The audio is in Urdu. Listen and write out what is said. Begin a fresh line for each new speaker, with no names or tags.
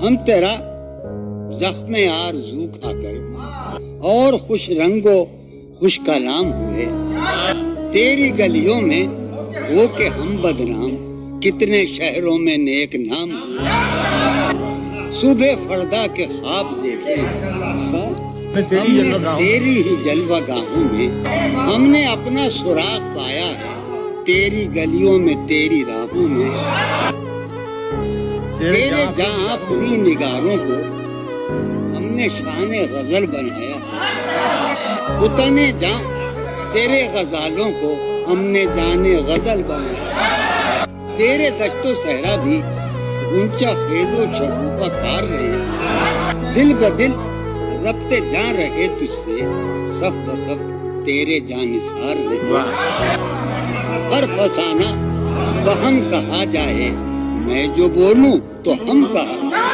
ہم تیرا زخم آرزو کھا کر اور خوش رنگو خوش کلام ہوئے، تیری گلیوں میں ہو کے ہم بدنام، کتنے شہروں میں نیک نام ہوئے۔ صبح فردا کے خواب دیکھے ہم نے تیری ہی جلوہ گاہوں میں، ہم نے اپنا سراغ پایا ہے تیری گلیوں میں تیری راہوں میں۔ تیرے جہاں اپنی نگاروں کو ہم نے شان غزل بنایا، اتنے جہاں تیرے غزالوں کو ہم نے جانے غزل بنایا۔ تیرے دشت و صحرا بھی اونچا خیز و شگوفہ کار رہے، دل بدل ربطے جان رہے تجھ سے، صف بصف تیرے جانثار رہے۔ ہر فسانہ وہم کہا جائے، میں جو بولوں تو ہم کہا،